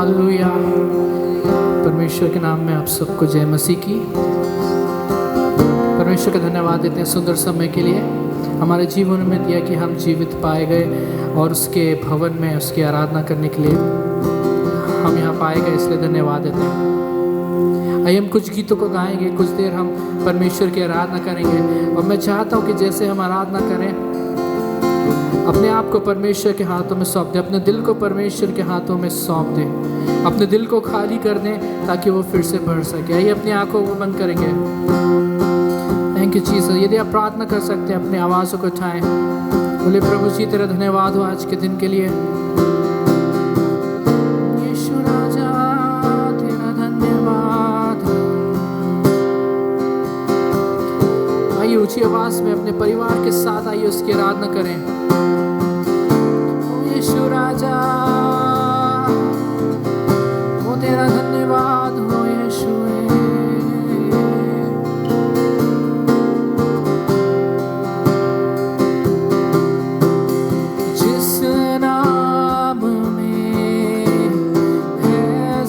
Hallelujah. परमेश्वर के नाम में आप सबको जय मसीह की। परमेश्वर का धन्यवाद देते हैं सुंदर समय के लिए हमारे जीवन में दिया कि हम जीवित पाए गए और उसके भवन में उसकी आराधना करने के लिए हम यहाँ पाए गए, इसलिए धन्यवाद देते हैं। आइए हम कुछ गीतों को गाएंगे, कुछ देर हम परमेश्वर की आराधना करेंगे। और मैं चाहता हूँ कि जैसे हम आराधना करें अपने आप को परमेश्वर के हाथों में सौंप दें, अपने दिल को परमेश्वर के हाथों में सौंप दें, अपने दिल को खाली कर दें ताकि वो फिर से बढ़ सके। आइए अपनी आंखों को बंद करेंगे। Thank you Jesus. यदि आप प्रार्थना कर सकते हैं अपनी आवाज़ों को उठाएं, बोले प्रभु जी तेरा धन्यवाद हो आज के दिन के लिए। यीशु राजा तेरा धन्यवाद। आइए ऊंची आवाज में अपने परिवार के साथ आइए उसकी आराधना करें। यीशु राजा वो तेरा धन्यवाद हो यीशु। जिस नाम में है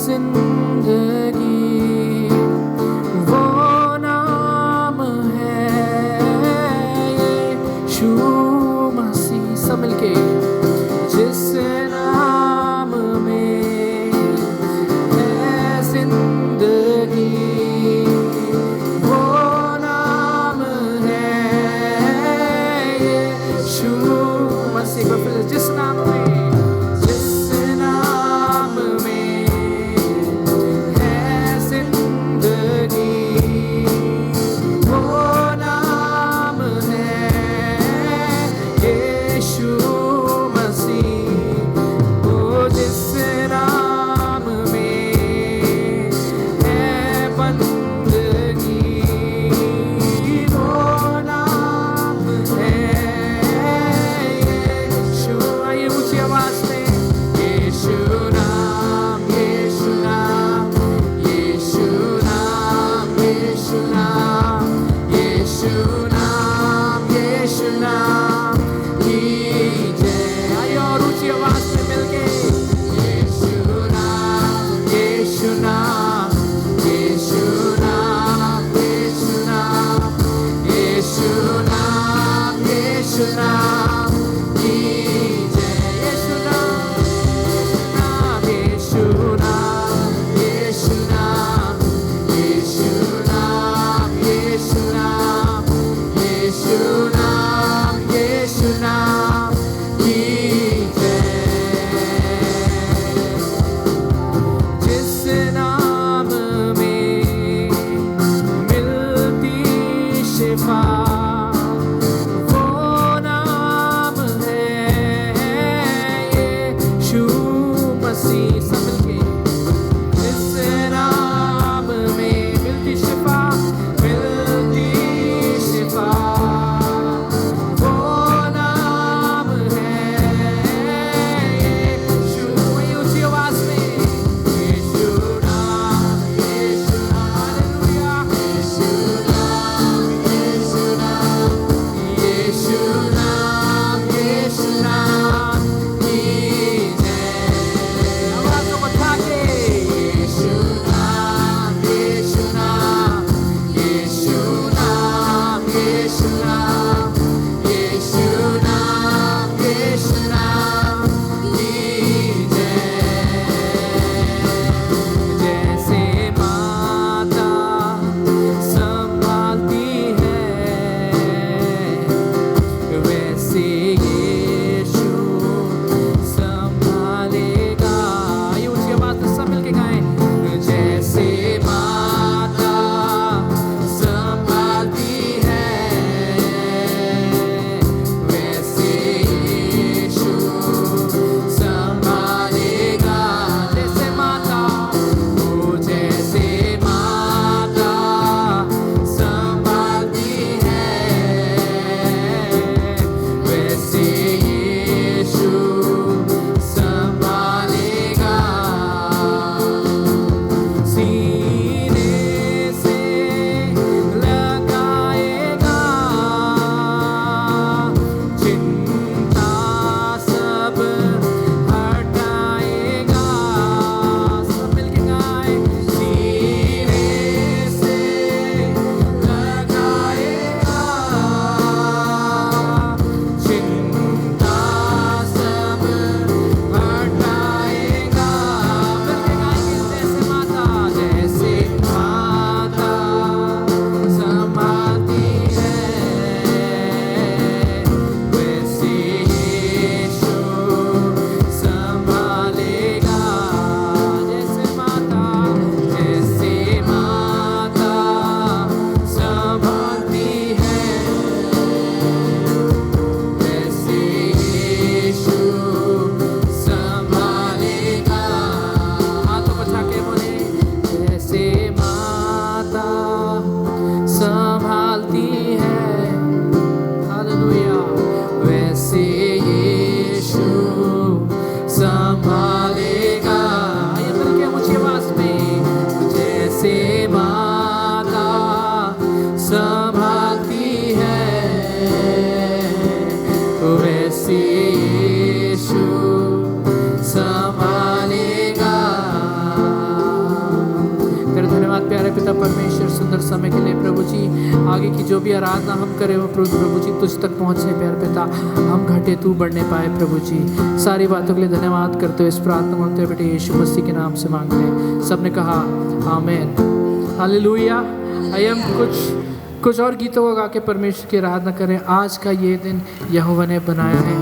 जिंदगी वो नाम है यीशु मसीह। सब मिलके जिस नाम में है जिंदगी वो नाम है यीशु मसीह। जिस नाम में है जिंदगी वो नाम है यीशु सुंदर समय के लिए प्रभु जी। आगे की जो भी आराधना हम करें वो प्रभु जी तुझ तक पहुँचे प्यार पिता, हम घटे तू बढ़ने पाए प्रभु जी। सारी बातों के लिए धन्यवाद करते हुए इस प्रार्थना करते हुए बेटे यीशु मसीह के नाम से मांगते हैं। सबने कहा आमीन, हालेलुया। आइए हम कुछ और गीतों को गा के परमेश्वर की आराधना करें। आज का ये दिन यहोवा ने बनाया है।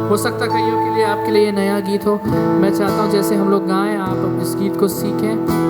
हो सकता है कईयों के लिए आपके लिए ये नया गीत हो। मैं चाहता हूँ जैसे हम लोग गाएं आप इस गीत को सीखें।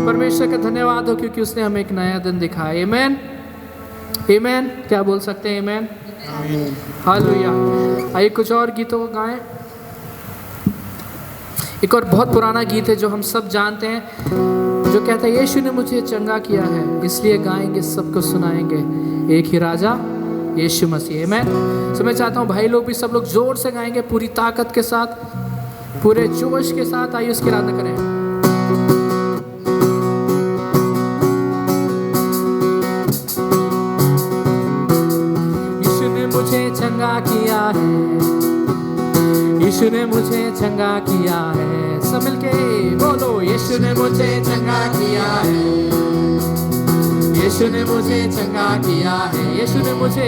परमेश्वर का धन्यवाद हो क्योंकि उसने हमें एक नया दिन दिखाया। आमेन, आमेन। क्या बोल सकते हैं? आमेन, हालेलुया। आइए कुछ और गीतों को गाएं। एक और बहुत पुराना गीत है जो हम सब जानते हैं, जो कहता है यीशु ने मुझे चंगा किया है, इसलिए गाएंगे, सबको सुनाएंगे, एक ही राजा यीशु मसीह। आमेन। तो मैं चाहता हूँ भाई लोग भी, सब लोग जोर से गाएंगे, पूरी ताकत के साथ, पूरे जोश के साथ। आइए उसकी आराधना करें। यीशु ने मुझे चंगा किया है, यीशु ने मुझे चंगा किया है। सब मिलके बोलो, यीशु ने मुझे चंगा किया है, यीशु ने मुझे चंगा किया है। यीशु ने मुझे,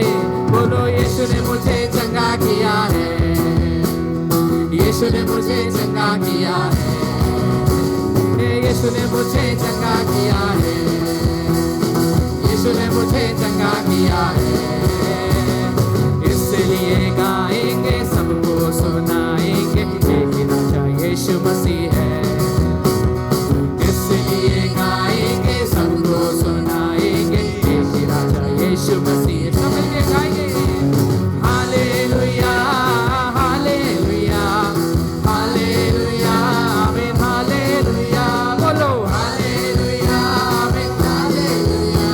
बोलो यीशु ने मुझे चंगा किया है, यीशु ने मुझे चंगा किया है, यीशु ने मुझे चंगा किया है, यीशु ने मुझे चंगा किया है। इसलिए गाएंगे, सबको सुनाएंगे, एक ही राजा यीशु मसीह है। इसलिए गाएंगे, सबको सुनाएंगे, एक ही राजा यीशु मसीह। सब मिलके गाएंगे, हालेलुया, हालेलुया, हालेलुया, आमीन, हालेलुया। बोलो हालेलुया, आमीन, हालेलुया,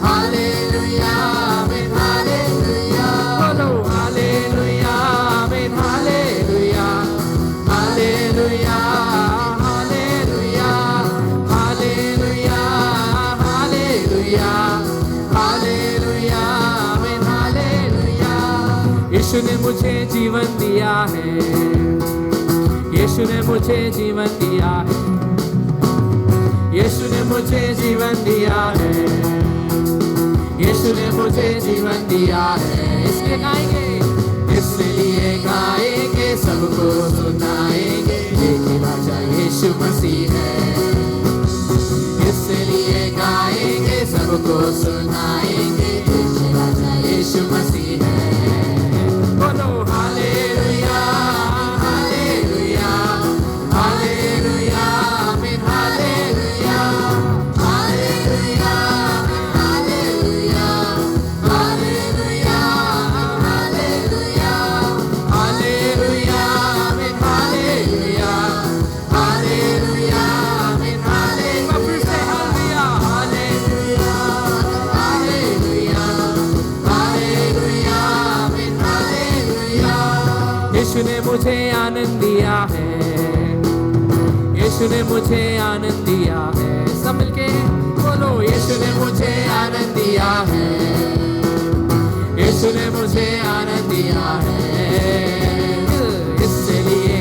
हालेलुया, आमीन, हालेलुया। बोलो हालेलुया, आमीन, hallelujah, hallelujah, hallelujah, hallelujah, hallelujah, hallelujah, आमीन, हालेलुया। यीशु ने मुझे जीवन दिया है, यीशु ने मुझे जीवन दिया है, यीशु ने मुझे जीवन दिया है, यीशु ने मुझे जीवन दिया है। इसलिए गाएंगे, इसलिए गाएंगे, सबको सुनाएंगे, एक ही राजा यीशु मसीह है। इसलिए गाएंगे, सबको सुनाएंगे, एक ही राजा यीशु मसीह है। बोलो हालेलुया, हालेलुया, हालेलुया, आमीन, hallelujah, hallelujah, hallelujah, hallelujah, hallelujah, hallelujah, आमीन, हालेलुया, हालेलुया, आमीन, हालेलुया। फिर से हालेलुया, हालेलुया, हालेलुया, हालेलुया, आमीन, हालेलुया। यीशु ने मुझे आनंद दिया है, यीशु ने मुझे आनंद दिया है। सब मिलके बोलो, यीशु ने मुझे आनंद दिया है, यीशु ने मुझे आनंद दिया है। इसलिए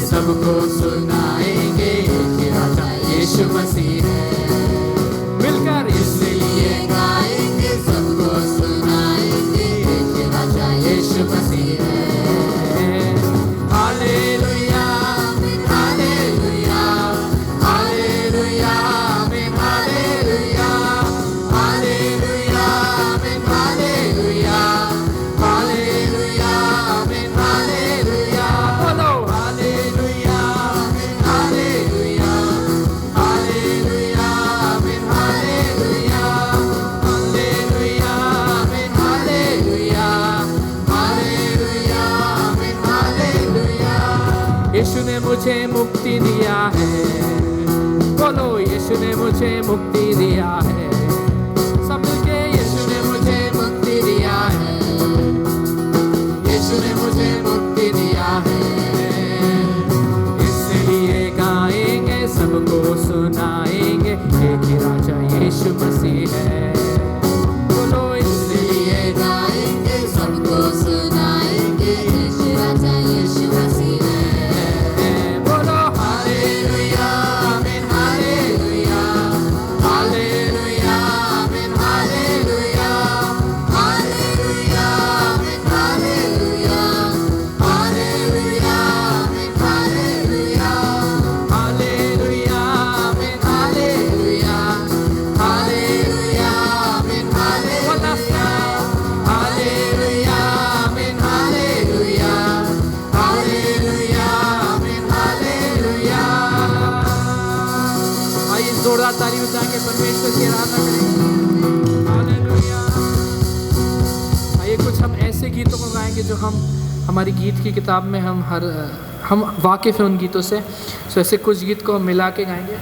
सबको सुनाएंगे, एक ही राजा यीशु मसीह है। मिलकर इसलिए गाएंगे, सबको सुनाएंगे, एक ही राजा यीशु मसीह है। हालेलुया, हालेलुया, हालेलुया, आमीन, हालेलुया, हालेलुया, आमीन, हालेलुया, हालेलुया, आमीन, हालेलुया। बोलो हालेलुया, हालेलुया, हालेलुया, आमीन, हालेलुया, हालेलुया, आमीन, हालेलुया, हालेलुया, आमीन, हालेलुया। यीशु ने मुझे मुक्ति दिया है, बोलो यीशु ने मुझे मुक्ति दिया है। सब मिलके, यीशु ने मुझे मुक्ति दिया है, यीशु ने मुझे मुक्ति दिया है। इसलिए गाएंगे, सबको सुनाएंगे, एक ही राजा यीशु मसीह है। बोलो इसलिए गाएंगे, सबको सुनाएंगे, एक ही राजा यीशु मसीह है। बोलो हालेलुया, आमीन, हालेलुया, हालेलुया, आमीन, हालेलुया, हालेलुया, आमीन, हालेलुया, हालेलुया, आमीन, हालेलुया, हालेलुया, आमीन, हालेलुया, आइए जोरदार ताली बजाएंगे, परमेश्वर की आराधना करेंगे। हालेलुया। आइए कुछ हम ऐसे गीतों को गाएंगे जो हमारी गीत की किताब में हम वाकिफ़ हैं उन गीतों से। तो ऐसे कुछ गीत को हम मिला के गाएंगे।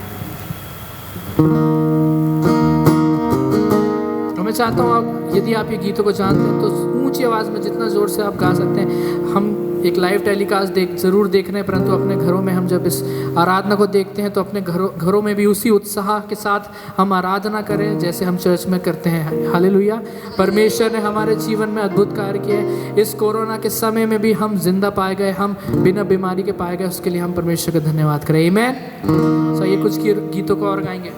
मैं चाहता हूँ आप, यदि आप ये गीतों को जानते हैं तो ऊंची आवाज़ में जितना ज़ोर से आप गा सकते हैं। हम एक लाइव टेलीकास्ट ज़रूर देख रहे हैं, परंतु अपने घरों में हम जब इस आराधना को देखते हैं तो अपने घरों में भी उसी उत्साह के साथ हम आराधना करें जैसे हम चर्च में करते हैं। हालेलुया। परमेश्वर ने हमारे जीवन में अद्भुत कार्य किए। इस कोरोना के समय में भी हम जिंदा पाए गए, हम बिना बीमारी के पाए गए, उसके लिए हम परमेश्वर का धन्यवाद करें। आमीन। सो ये कुछ गीतों को और गाएंगे।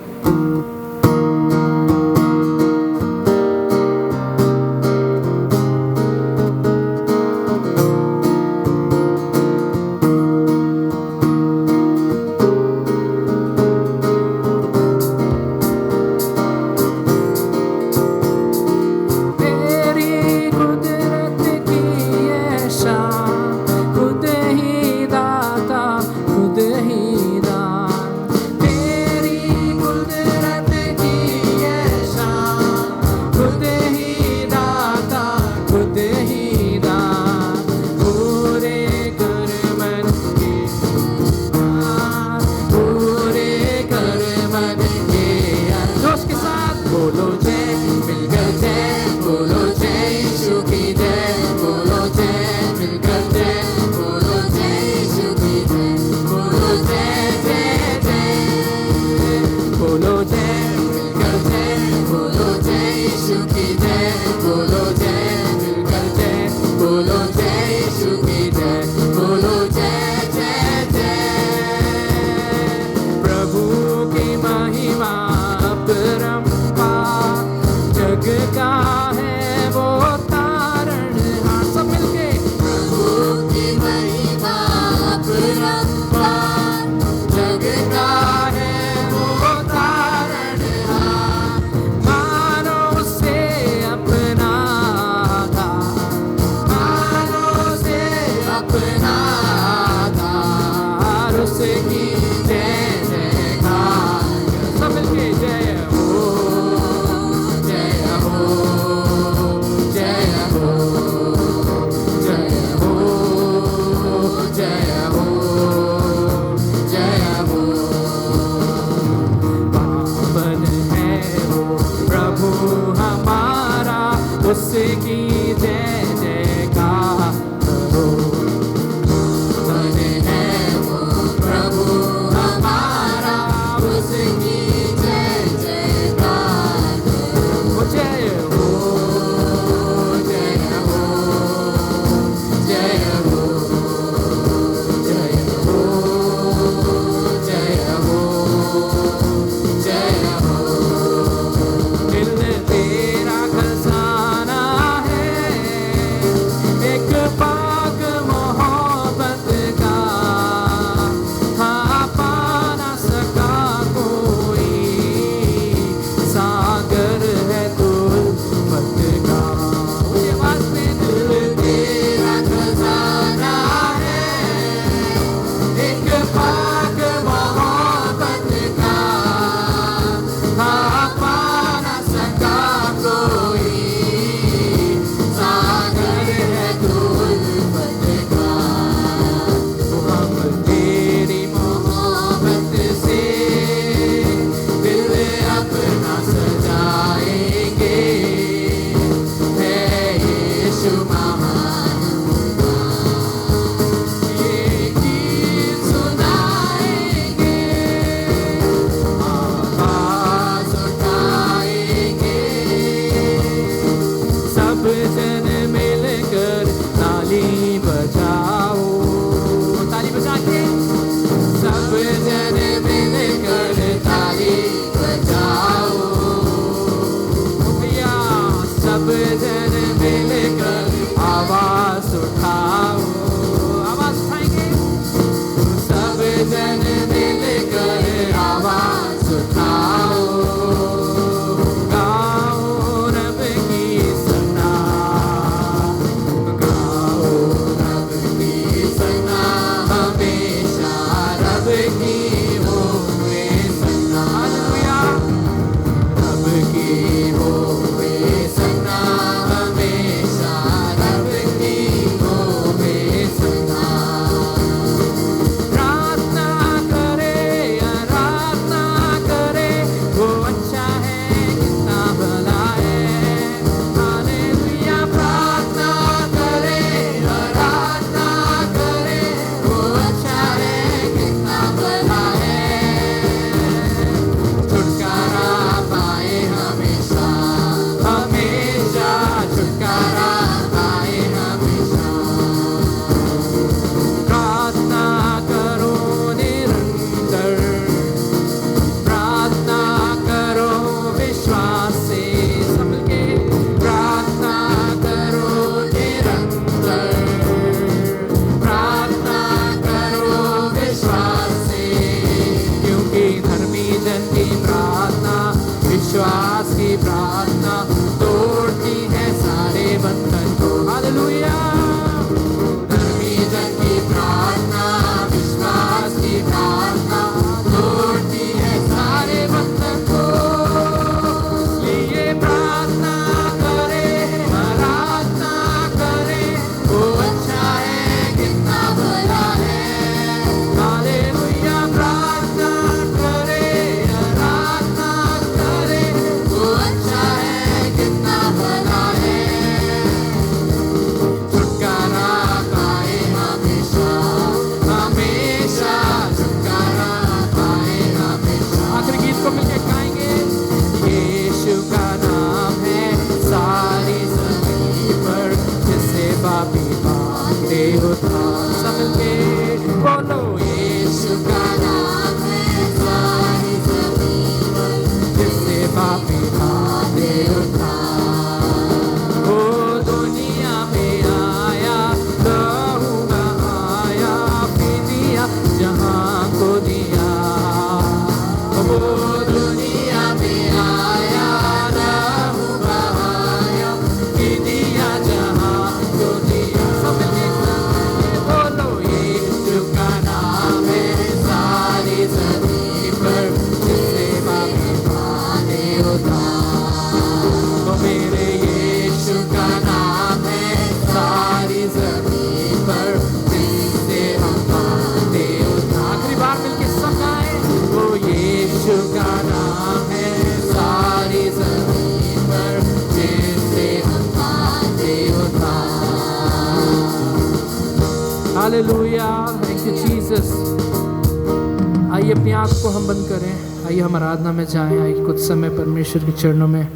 अपनी आँख को हम बंद करें, आइए हम आराधना में जाएं। आइए कुछ समय परमेश्वर के चरणों में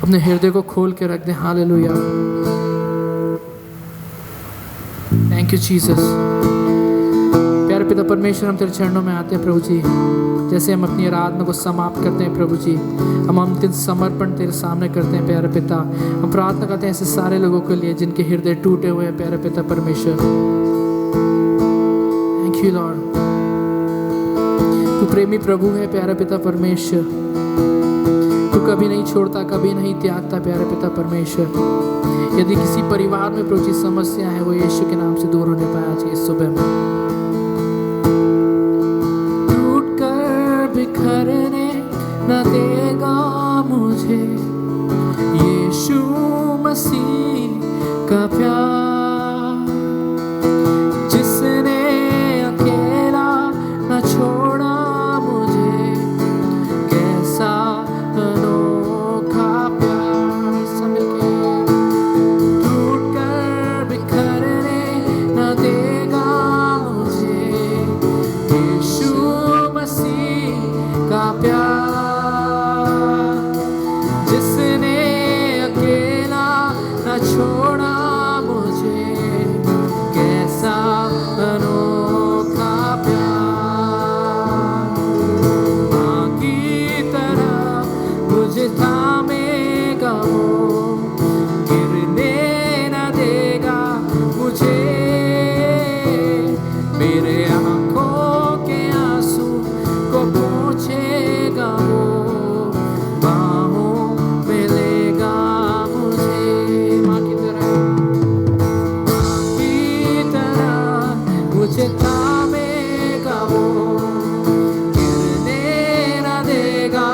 अपने हृदय को खोल के रख दें। Hallelujah, thank you Jesus. प्यारे पिता परमेश्वर, हम तेरे चरणों में आते हैं प्रभु जी। जैसे हम अपनी आराधना को समाप्त करते हैं प्रभु जी, हम अंतिम समर्पण तेरे सामने करते हैं प्यारे पिता। हम प्रार्थना करते हैं ऐसे सारे लोगों के लिए जिनके हृदय टूटे हुए हैं प्यारे पिता परमेश्वर। थैंक यू लॉर्ड, तू प्रेमी प्रभु है प्यारे पिता परमेश्वर। तू कभी नहीं छोड़ता, कभी नहीं त्यागता प्यारे पिता परमेश्वर। यदि किसी परिवार में प्रभु जी समस्या है, वो यीशु के नाम से दूर होने पाए आज की सुबह में। टूट कर बिखरने न देगा मुझे यीशु मसीह का प्यार, जिसने अकेला न छोड़ा मुझे, कैसा अनोखा प्यार। सब मिलके टूट कर बिखरने न देगा मुझे यीशु मसीह का प्यार, जिसने अकेला न छोड़ा मुझे, कैसा अनोखा प्यार। माँ की तरह मुझे थामेगा वो, गिरने न देगा मुझे, मेरे आँखों के आंसू को पोंछेगा वो, बाहों में लेगा मुझे। माँ की तरह मुझे थामेगा वो, गिरने न देगा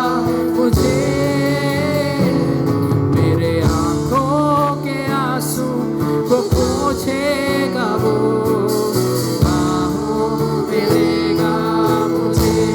मुझे, मेरे आँखों के आंसू को पोंछेगा वो, बाहों में लेगा मुझे।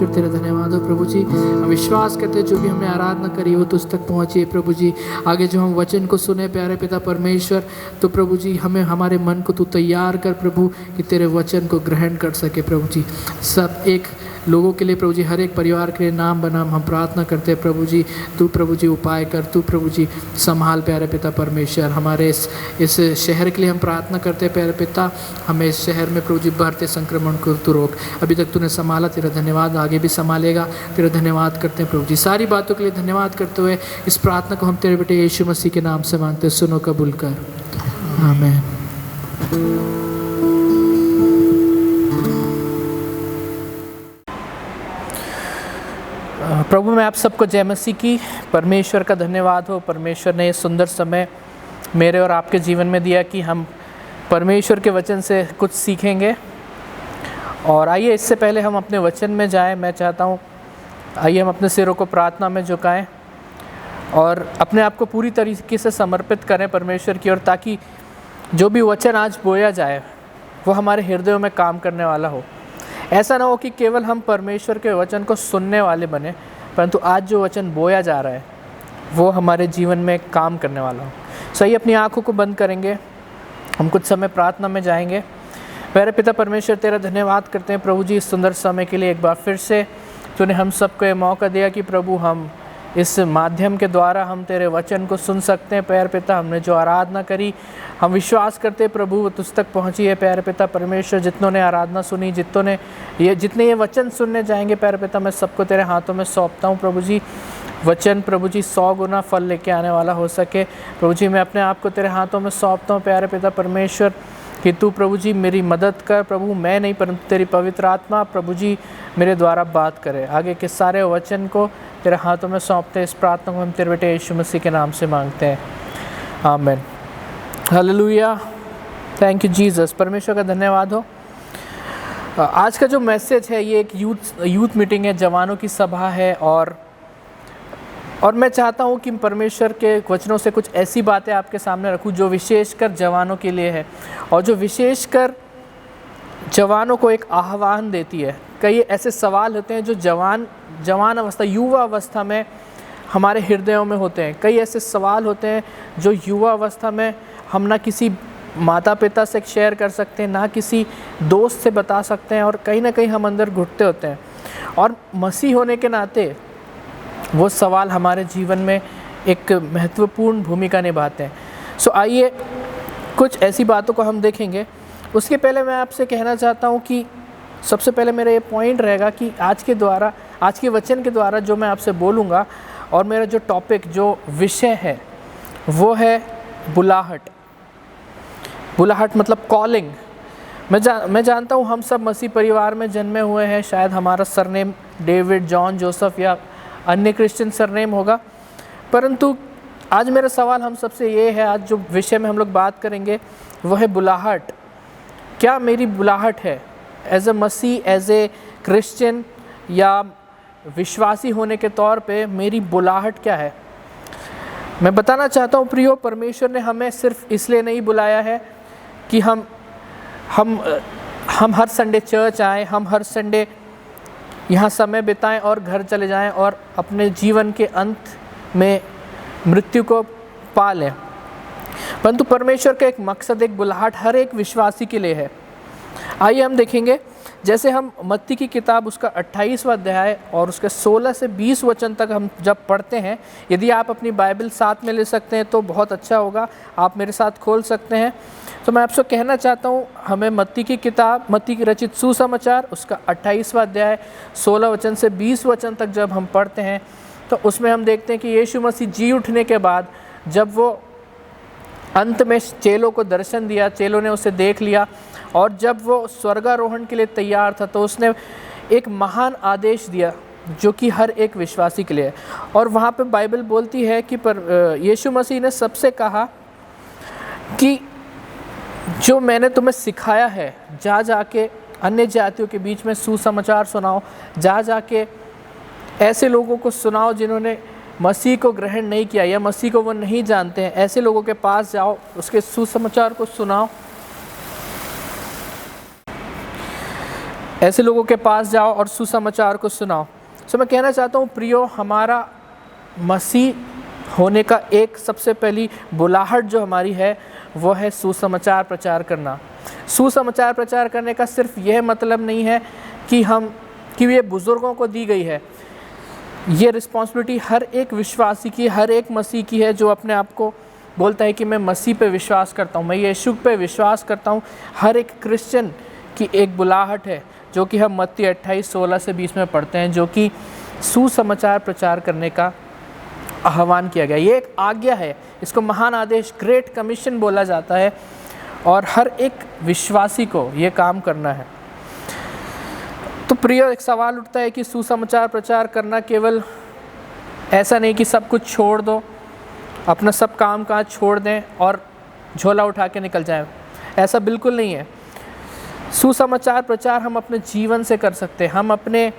परमेश्वर तेरा धन्यवाद हो प्रभु जी। हम विश्वास करते हैं जो भी हमने आराधना करी वो तुझ तक पहुँची प्रभु जी। आगे जो हम वचन को सुने प्यारे पिता परमेश्वर, तो प्रभु जी हमें हमारे मन को तू तैयार कर प्रभु कि तेरे वचन को ग्रहण कर सके प्रभु जी। सब एक लोगों के लिए प्रभु जी, हर एक परिवार के लिए नाम बनाम हम प्रार्थना करते हैं प्रभु जी। तू प्रभु जी उपाय कर, तू प्रभु जी संभाल प्यारे पिता परमेश्वर। हमारे इस शहर के लिए हम प्रार्थना करते हैं प्यारे पिता, हमें इस शहर में प्रभु जी बढ़ते संक्रमण को तू रोक। अभी तक तूने संभाला, तेरा धन्यवाद, आगे भी संभालेगा, तेरा धन्यवाद करते हैं प्रभु जी। सारी बातों के लिए धन्यवाद करते हुए इस प्रार्थना को हम तेरे बेटे यीशु मसीह के नाम से मांगते हैं, सुनो कबूल कर, आमीन। प्रभु मैं आप सबको जय मसीह की। परमेश्वर का धन्यवाद हो, परमेश्वर ने ये सुंदर समय मेरे और आपके जीवन में दिया कि हम परमेश्वर के वचन से कुछ सीखेंगे। और आइए इससे पहले हम अपने वचन में जाएं, मैं चाहता हूँ आइए हम अपने सिरों को प्रार्थना में झुकाएं और अपने आप को पूरी तरीके से समर्पित करें परमेश्वर की ओर, ताकि जो भी वचन आज बोया जाए वो हमारे हृदयों में काम करने वाला हो। ऐसा ना हो कि केवल हम परमेश्वर के वचन को सुनने वाले बने, परंतु आज जो वचन बोया जा रहा है वो हमारे जीवन में काम करने वाला हो। सही, अपनी आंखों को बंद करेंगे, हम कुछ समय प्रार्थना में जाएंगे। मेरे पिता परमेश्वर तेरा धन्यवाद करते हैं प्रभु जी इस सुंदर समय के लिए। एक बार फिर से तूने हम सबको ये मौका दिया कि प्रभु हम इस माध्यम के द्वारा हम तेरे वचन को सुन सकते हैं। प्यारे पिता, हमने जो आराधना करी हम विश्वास करते हैं प्रभु वो तुझ तक पहुंची है। प्यारे पिता परमेश्वर, जितनों ने आराधना सुनी, जितने ये वचन सुनने जाएंगे प्यारे पिता, मैं सबको तेरे हाथों में सौंपता हूँ प्रभु जी। वचन प्रभु जी 100 गुना फल लेके आने वाला हो सके प्रभु जी। मैं अपने आप को तेरे हाथों में सौंपता हूँ प्यारे पिता परमेश्वर कि तू प्रभु जी मेरी मदद कर प्रभु, मैं नहीं परंतु तेरी पवित्र आत्मा प्रभु जी मेरे द्वारा बात करे। आगे के सारे वचन को तेरे हाथों में सौंपते हैं। इस प्रार्थना को हम तेरे बेटे यीशु मसीह के नाम से मांगते हैं, आमीन, हालेलुया। Thank you Jesus. परमेश्वर का धन्यवाद हो। आज का जो मैसेज है ये एक यूथ मीटिंग है, जवानों की सभा है। और मैं चाहता हूँ कि परमेश्वर के वचनों से कुछ ऐसी बातें आपके सामने रखूँ जो विशेषकर जवानों के लिए है और जो विशेषकर जवानों को एक आह्वान देती है। कई ऐसे सवाल होते हैं जो जवान अवस्था, युवा अवस्था में हमारे हृदयों में होते हैं। कई ऐसे सवाल होते हैं जो युवा अवस्था में हम ना किसी माता पिता से शेयर कर सकते हैं, ना किसी दोस्त से बता सकते हैं, और कहीं ना कहीं हम अंदर घुटते होते हैं। और मसीह होने के नाते वो सवाल हमारे जीवन में एक महत्वपूर्ण भूमिका निभाते हैं। सो आइए कुछ ऐसी बातों को हम देखेंगे। उसके पहले मैं आपसे कहना चाहता हूँ कि सबसे पहले मेरा ये पॉइंट रहेगा कि आज के वचन के द्वारा जो मैं आपसे बोलूँगा और मेरा जो टॉपिक, जो विषय है वो है बुलाहट। बुलाहट मतलब कॉलिंग। मैं जानता हूँ हम सब मसीह परिवार में जन्मे हुए हैं। शायद हमारा सरनेम डेविड, जॉन, जोसेफ या अन्य क्रिश्चियन सरनेम होगा, परंतु आज मेरा सवाल हम सबसे ये है, आज जो विषय में हम लोग बात करेंगे वो है बुलाहट। क्या मेरी बुलाहट है एज ए मसीह, एज ए क्रिश्चियन या विश्वासी होने के तौर पे मेरी बुलाहट क्या है? मैं बताना चाहता हूँ प्रियो, परमेश्वर ने हमें सिर्फ इसलिए नहीं बुलाया है कि हम हर संडे चर्च आएँ, हम हर संडे यहाँ समय बिताएं और घर चले जाएं और अपने जीवन के अंत में मृत्यु को पा लें, परंतु परमेश्वर का एक मकसद, एक बुलाहट हर एक विश्वासी के लिए है। आइए हम देखेंगे, जैसे हम मत्ती की किताब उसका 28वां अध्याय और उसके 16 से 20 वचन तक हम जब पढ़ते हैं, यदि आप अपनी बाइबल साथ में ले सकते हैं तो बहुत अच्छा होगा, आप मेरे साथ खोल सकते हैं। तो मैं आपसे कहना चाहता हूँ, हमें मत्ती की किताब, मत्ती की रचित सुसमाचार उसका 28वां अध्याय 16 वचन से 20 वचन तक जब हम पढ़ते हैं तो उसमें हम देखते हैं कि यीशु मसीह जी उठने के बाद जब वो अंत में चेलों को दर्शन दिया, चेलों ने उसे देख लिया और जब वो स्वर्गारोहण के लिए तैयार था तो उसने एक महान आदेश दिया जो कि हर एक विश्वासी के लिए है। और वहाँ पे बाइबल बोलती है कि यीशु मसीह ने सबसे कहा कि जो मैंने तुम्हें सिखाया है, जाके अन्य जातियों के बीच में सुसमाचार सुनाओ, जाके ऐसे लोगों को सुनाओ जिन्होंने मसीह को ग्रहण नहीं किया या मसीह को वो नहीं जानते हैं, ऐसे लोगों के पास जाओ, उसके सुसमाचार को सुनाओ। ऐसे लोगों के पास जाओ और सुसमाचार को सुनाओ। सो मैं कहना चाहता हूँ प्रियो, हमारा मसीह होने का एक सबसे पहली बुलाहट जो हमारी है वो है सुसमाचार प्रचार करना। सुसमाचार प्रचार करने का सिर्फ यह मतलब नहीं है कि ये बुज़ुर्गों को दी गई है। ये रिस्पॉन्सिबिलिटी हर एक विश्वासी की, हर एक मसीह की है जो अपने आप को बोलता है कि मैं मसीह पे विश्वास करता हूँ, मैं यीशु पे विश्वास करता हूँ। हर एक क्रिश्चियन की एक बुलाहट है जो कि हम मत्ती 28:16 से 20 में पढ़ते हैं, जो कि सुसमाचार प्रचार करने का आह्वान किया गया। ये एक आज्ञा है, इसको महान आदेश, ग्रेट कमीशन बोला जाता है, और हर एक विश्वासी को ये काम करना है। तो प्रिय, एक सवाल उठता है कि सुसमाचार प्रचार करना केवल ऐसा नहीं कि सब कुछ छोड़ दो, अपना सब काम काज छोड़ दें और झोला उठा के निकल जाएं। ऐसा बिल्कुल नहीं है। सुसमाचार प्रचार हम अपने जीवन से कर सकते हैं, हम अपने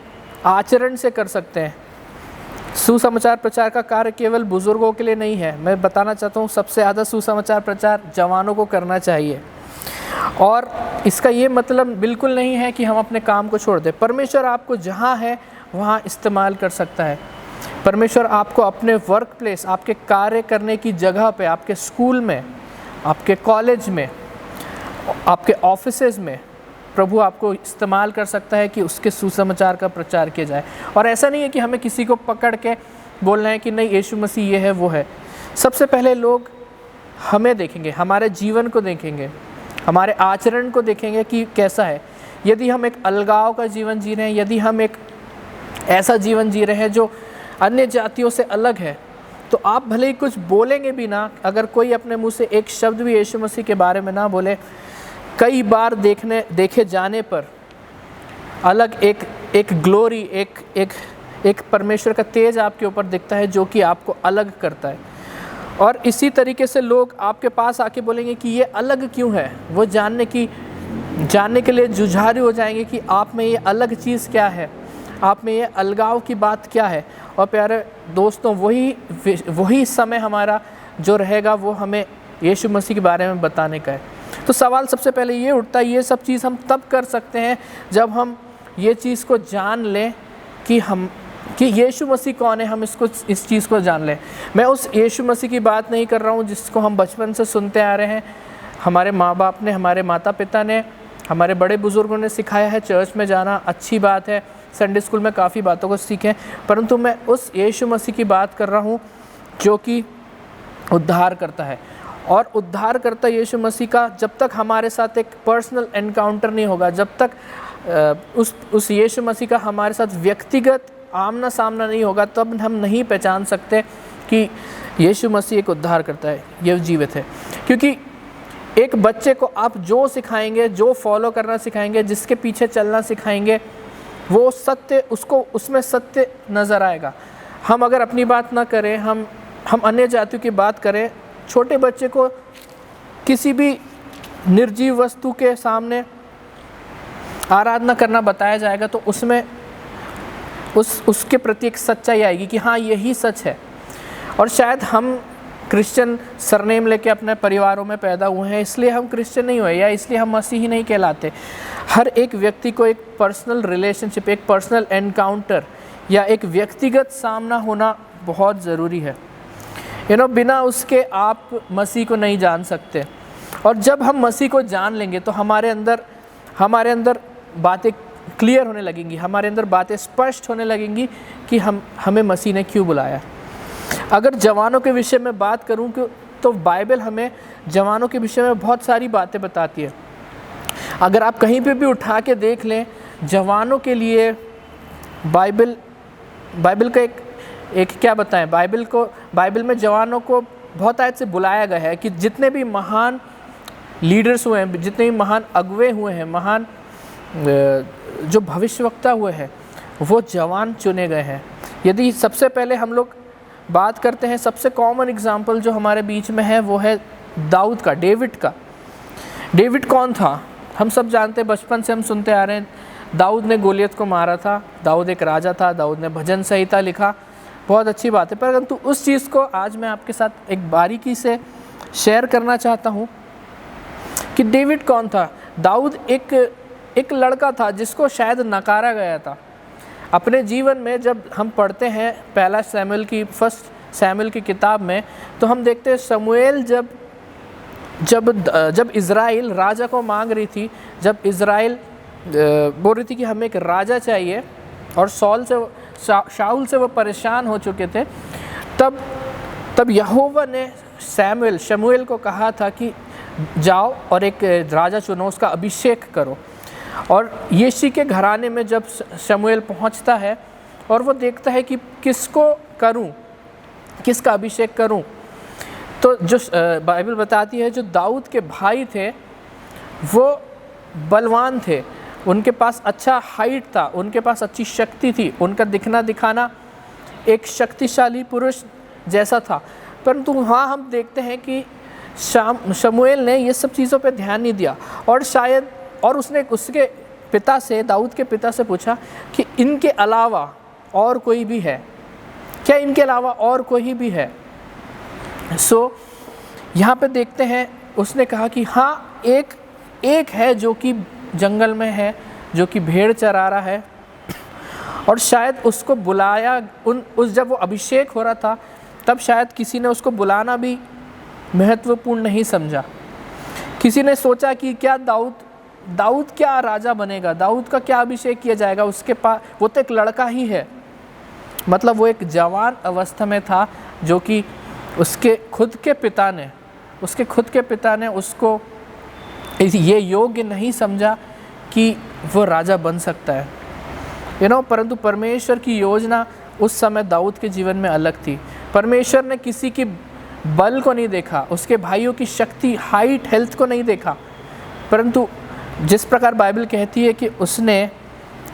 आचरण से कर सकते हैं। सुसमाचार प्रचार का कार्य केवल बुजुर्गों के लिए नहीं है। मैं बताना चाहता हूँ सबसे ज़्यादा सुसमाचार प्रचार जवानों को करना चाहिए, और इसका ये मतलब बिल्कुल नहीं है कि हम अपने काम को छोड़ दें। परमेश्वर आपको जहाँ है वहाँ इस्तेमाल कर सकता है। परमेश्वर आपको अपने वर्क प्लेस, आपके कार्य करने की जगह पे, आपके स्कूल में, आपके कॉलेज में, आपके ऑफिसेज में प्रभु आपको इस्तेमाल कर सकता है कि उसके सुसमाचार का प्रचार किया जाए। और ऐसा नहीं है कि हमें किसी को पकड़ के बोलना है कि नहीं यीशु मसीह ये है वो है। सबसे पहले लोग हमें देखेंगे, हमारे जीवन को देखेंगे, हमारे आचरण को देखेंगे कि कैसा है। यदि हम एक अलगाव का जीवन जी रहे हैं, यदि हम एक ऐसा जीवन जी रहे हैं जो अन्य जातियों से अलग है, तो आप भले ही कुछ बोलेंगे भी ना, अगर कोई अपने मुंह से एक शब्द भी यीशु मसीह के बारे में ना बोले, कई बार देखे जाने पर अलग एक ग्लोरी, एक परमेश्वर का तेज आपके ऊपर दिखता है जो कि आपको अलग करता है। और इसी तरीके से लोग आपके पास आके बोलेंगे कि ये अलग क्यों है। वो जानने के लिए जुझारू हो जाएंगे कि आप में ये अलग चीज़ क्या है, आप में ये अलगाव की बात क्या है। और प्यारे दोस्तों, वही समय हमारा जो रहेगा वो हमें यीशु मसीह के बारे में बताने का है। तो सवाल सबसे पहले ये उठता है, ये सब चीज़ हम तब कर सकते हैं जब हम ये चीज़ को जान लें कि यीशु मसीह कौन है। हम इस चीज़ को जान लें। मैं उस यीशु मसीह की बात नहीं कर रहा हूँ जिसको हम बचपन से सुनते आ रहे हैं, हमारे माँ बाप ने, हमारे माता पिता ने, हमारे बड़े बुज़ुर्गों ने सिखाया है। चर्च में जाना अच्छी बात है, संडे स्कूल में काफ़ी बातों को सीखें, परंतु मैं उस यीशु मसीह की बात कर रहा हूँ जो कि उद्धार करता है। और उद्धार करता यीशु मसीह का जब तक हमारे साथ एक पर्सनल एनकाउंटर नहीं होगा, जब तक उस यीशु मसीह का हमारे साथ व्यक्तिगत आमना सामना नहीं होगा, तब हम नहीं पहचान सकते कि यीशु मसीह एक उद्धार करता है, ये जीवित है। क्योंकि एक बच्चे को आप जो सिखाएंगे, जो फॉलो करना सिखाएंगे, जिसके पीछे चलना सिखाएंगे, वो सत्य, उसको उसमें सत्य नज़र आएगा। हम अगर अपनी बात ना करें, हम अन्य जातियों की बात करें, छोटे बच्चे को किसी भी निर्जीव वस्तु के सामने आराधना करना बताया जाएगा तो उसमें उसके प्रति एक सच्चाई आएगी कि हाँ यही सच है। और शायद हम क्रिश्चियन सरनेम लेके अपने परिवारों में पैदा हुए हैं इसलिए हम क्रिश्चियन नहीं हुए, या इसलिए हम मसीही नहीं कहलाते। हर एक व्यक्ति को एक पर्सनल रिलेशनशिप, एक पर्सनल एनकाउंटर या एक व्यक्तिगत सामना होना बहुत ज़रूरी है। बिना उसके आप मसीह को नहीं जान सकते। और जब हम मसीह को जान लेंगे तो हमारे अंदर बातें क्लियर होने लगेंगी, हमारे अंदर बातें स्पष्ट होने लगेंगी कि हमें मसीह ने क्यों बुलाया। अगर जवानों के विषय में बात करूं तो बाइबल हमें जवानों के विषय में बहुत सारी बातें बताती है। अगर आप कहीं पे भी उठा के देख लें, जवानों के लिए बाइबल का एक क्या बताएं, बाइबल में जवानों को बहुत आयत से बुलाया गया है कि जितने भी महान लीडर्स हुए हैं, जितने भी महान अगुवे हुए हैं, महान जो भविष्यवक्ता हुए हैं, वो जवान चुने गए हैं। यदि सबसे पहले हम लोग बात करते हैं, सबसे कॉमन एग्जाम्पल जो हमारे बीच में है वो है दाऊद का, डेविड का। डेविड कौन था? हम सब जानते हैं, बचपन से हम सुनते आ रहे हैं, दाऊद ने गोलियत को मारा था, दाऊद एक राजा था, दाऊद ने भजन संहिता लिखा, बहुत अच्छी बात है। परंतु उस चीज़ को आज मैं आपके साथ एक बारीकी से शेयर करना चाहता हूँ कि डेविड कौन था। दाऊद एक एक लड़का था जिसको शायद नकारा गया था अपने जीवन में। जब हम पढ़ते हैं पहला फर्स्ट सैमुएल की किताब में, तो हम देखते हैं शमूएल जब इज़राइल राजा को मांग रही थी, जब इज़राइल बोल रही थी कि हमें एक राजा चाहिए, और शाऊल से वो परेशान हो चुके थे, तब यहोवा ने शमूएल को कहा था कि जाओ और एक राजा चुनो, उसका अभिषेक करो। और यिशै के घराने में जब शमूएल पहुंचता है और वो देखता है कि किसको करूं, किसका अभिषेक करूं, तो जो बाइबल बताती है जो दाऊद के भाई थे वो बलवान थे, उनके पास अच्छा हाइट था, उनके पास अच्छी शक्ति थी, उनका दिखना दिखाना एक शक्तिशाली पुरुष जैसा था। परंतु वहाँ हम देखते हैं कि शमूएल ने ये सब चीज़ों पे ध्यान नहीं दिया, और उसने उसके पिता से, दाऊद के पिता से पूछा कि इनके अलावा और कोई भी है क्या, इनके अलावा और कोई भी है। यहाँ पे देखते हैं उसने कहा कि हाँ, एक है जो कि जंगल में है, जो कि भेड़ चरा रहा है, और शायद उसको बुलाया जब वो अभिषेक हो रहा था तब शायद किसी ने उसको बुलाना भी महत्वपूर्ण नहीं समझा। किसी ने सोचा कि क्या दाऊद क्या राजा बनेगा, दाऊद का क्या अभिषेक किया जाएगा, उसके पास वो तो एक लड़का ही है, मतलब वो एक जवान अवस्था में था, जो कि उसके खुद के पिता ने उसको ये योग्य नहीं समझा कि वो राजा बन सकता है। परंतु परमेश्वर की योजना उस समय दाऊद के जीवन में अलग थी। परमेश्वर ने किसी की बल को नहीं देखा, उसके भाइयों की शक्ति, हाइट, हेल्थ को नहीं देखा, परंतु जिस प्रकार बाइबल कहती है कि उसने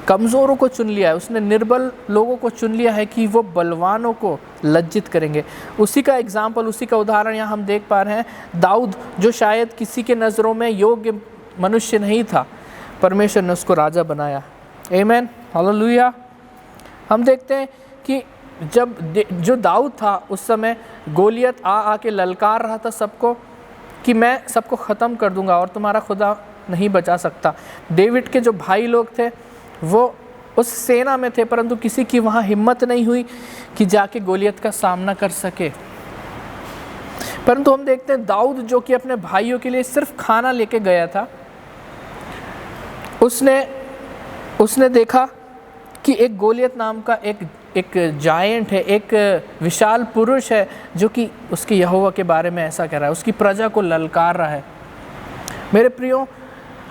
कमज़ोरों को चुन लिया है, उसने निर्बल लोगों को चुन लिया है कि वो बलवानों को लज्जित करेंगे। उसी का एग्जाम्पल, उसी का उदाहरण यहाँ हम देख पा रहे हैं। दाऊद जो शायद किसी के नज़रों में योग्य मनुष्य नहीं था, परमेश्वर ने उसको राजा बनाया। आमीन, हालेलुया। हम देखते हैं कि जो दाऊद था उस समय गोलियत आके ललकार रहा था सबको कि मैं सबको ख़त्म कर दूंगा और तुम्हारा खुदा नहीं बचा सकता। डेविड के जो भाई लोग थे वो उस सेना में थे, परंतु किसी की वहाँ हिम्मत नहीं हुई कि जाके गोलियत का सामना कर सके। परंतु हम देखते हैं दाऊद जो कि अपने भाइयों के लिए सिर्फ खाना लेके गया था, उसने देखा कि एक गोलियत नाम का एक जायंट है, एक विशाल पुरुष है जो कि उसके यहोवा के बारे में ऐसा कह रहा है, उसकी प्रजा को ललकार रहा है। मेरे प्रियो,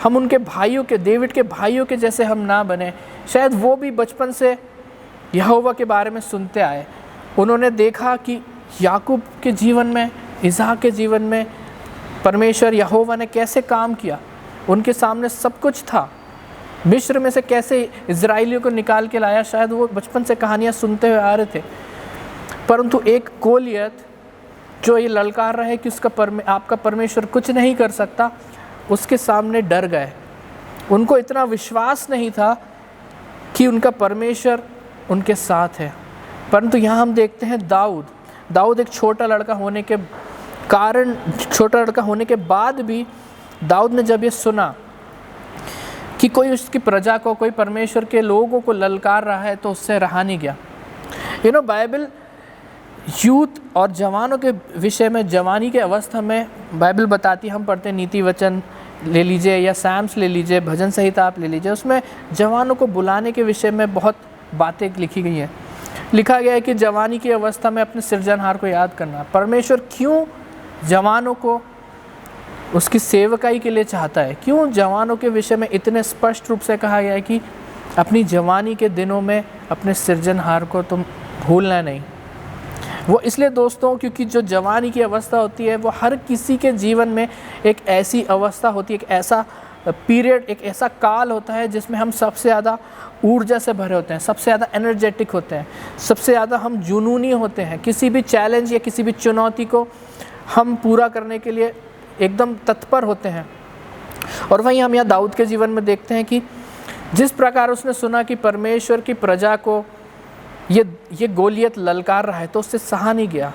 हम उनके भाइयों के, डेविड के भाइयों के जैसे हम ना बने। शायद वो भी बचपन से यहोवा के बारे में सुनते आए, उन्होंने देखा कि याकूब के जीवन में, इसहाक के जीवन में परमेश्वर यहोवा ने कैसे काम किया, उनके सामने सब कुछ था, मिस्र में से कैसे इजराइलियों को निकाल के लाया। शायद वो बचपन से कहानियाँ सुनते हुए आ रहे थे, परंतु एक गोलियत जो ये ललकार रहा है कि आपका परमेश्वर कुछ नहीं कर सकता, उसके सामने डर गए। उनको इतना विश्वास नहीं था कि उनका परमेश्वर उनके साथ है। परंतु यहाँ हम देखते हैं दाऊद एक छोटा लड़का होने के बाद भी दाऊद ने जब ये सुना कि कोई उसकी प्रजा को, कोई परमेश्वर के लोगों को ललकार रहा है, तो उससे रहा नहीं गया। बाइबल यूथ और जवानों के विषय में, जवानी के अवस्था में बाइबल बताती, हम पढ़ते हैं नीति वचन ले लीजिए या सैम्स ले लीजिए, भजन संहिता आप ले लीजिए, उसमें जवानों को बुलाने के विषय में बहुत बातें लिखी गई हैं। लिखा गया है कि जवानी की अवस्था में अपने सृजनहार को याद करना। परमेश्वर क्यों जवानों को उसकी सेवकाई के लिए चाहता है, क्यों जवानों के विषय में इतने स्पष्ट रूप से कहा गया है कि अपनी जवानी के दिनों में अपने सृजनहार को तुम भूलना नहीं। वो इसलिए दोस्तों, क्योंकि जो जवानी की अवस्था होती है वो हर किसी के जीवन में एक ऐसी अवस्था होती है, एक ऐसा पीरियड, एक ऐसा काल होता है जिसमें हम सबसे ज़्यादा ऊर्जा से भरे होते हैं, सबसे ज़्यादा एनर्जेटिक होते हैं, सबसे ज़्यादा हम जुनूनी होते हैं। किसी भी चैलेंज या किसी भी चुनौती को हम पूरा करने के लिए एकदम तत्पर होते हैं। और वहीं हम यहाँ दाऊद के जीवन में देखते हैं कि जिस प्रकार उसने सुना कि परमेश्वर की प्रजा को ये गोलियत ललकार रहा है, तो उससे सहा नहीं गया।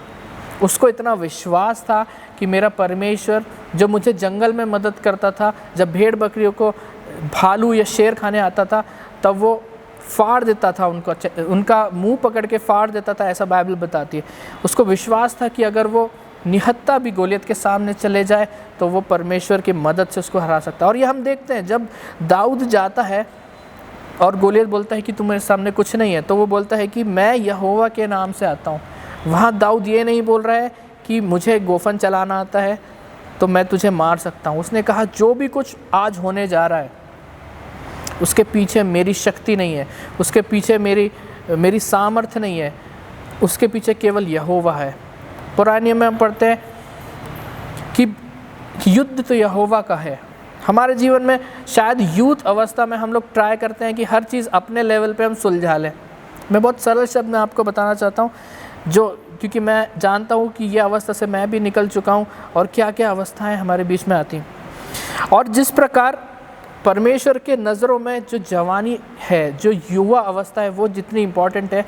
उसको इतना विश्वास था कि मेरा परमेश्वर जो मुझे जंगल में मदद करता था, जब भेड़ बकरियों को भालू या शेर खाने आता था तब वो फाड़ देता था, उनका मुंह पकड़ के फाड़ देता था, ऐसा बाइबल बताती है। उसको विश्वास था कि अगर वो निहत्था भी गोलियत के सामने चले जाए तो वो परमेश्वर की मदद से उसको हरा सकता है। और ये हम देखते हैं जब दाऊद जाता है और गोलियत बोलता है कि तुम्हारे सामने कुछ नहीं है, तो वो बोलता है कि मैं यहोवा के नाम से आता हूँ। वहाँ दाऊद ये नहीं बोल रहा है कि मुझे गोफन चलाना आता है तो मैं तुझे मार सकता हूँ। उसने कहा जो भी कुछ आज होने जा रहा है उसके पीछे मेरी शक्ति नहीं है, उसके पीछे मेरी सामर्थ्य नहीं है, उसके पीछे केवल यहोवा है। पुराने नियम में हम पढ़ते हैं कि युद्ध तो यहोवा का है। हमारे जीवन में शायद यूथ अवस्था में हम लोग ट्राई करते हैं कि हर चीज़ अपने लेवल पे हम सुलझा लें। मैं बहुत सरल शब्द में आपको बताना चाहता हूँ, क्योंकि मैं जानता हूँ कि ये अवस्था से मैं भी निकल चुका हूँ और क्या क्या अवस्थाएं हमारे बीच में आती हैं। और जिस प्रकार परमेश्वर के नज़रों में जो जवानी है, जो युवा अवस्था है, वो जितनी इम्पॉर्टेंट है,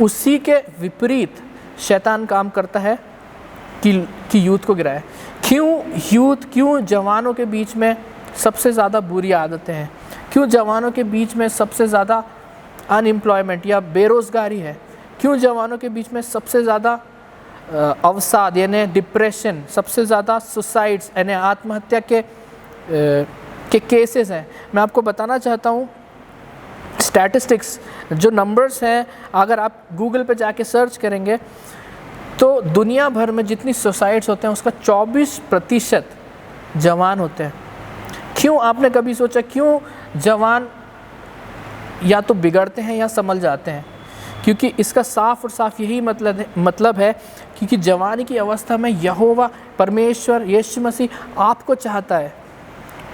उसी के विपरीत शैतान काम करता है कि यूथ को गिराए। क्यों जवानों के बीच में सबसे ज़्यादा बुरी आदतें हैं? क्यों जवानों के बीच में सबसे ज़्यादा अनएम्प्लॉयमेंट या बेरोज़गारी है? क्यों जवानों के बीच में सबसे ज़्यादा अवसाद यानी डिप्रेशन, सबसे ज़्यादा सुसाइड्स यानी आत्महत्या के केसेस हैं? मैं आपको बताना चाहता हूँ, स्टैटिस्टिक्स जो नंबर्स हैं, अगर आप गूगल पे जाके सर्च करेंगे तो दुनिया भर में जितनी सुसाइड्स होते हैं उसका 24% जवान होते हैं। क्यों? आपने कभी सोचा क्यों जवान या तो बिगड़ते हैं या संभल जाते हैं? क्योंकि इसका साफ और साफ यही मतलब है क्योंकि जवानी की अवस्था में यहोवा परमेश्वर यीशु मसीह आपको चाहता है,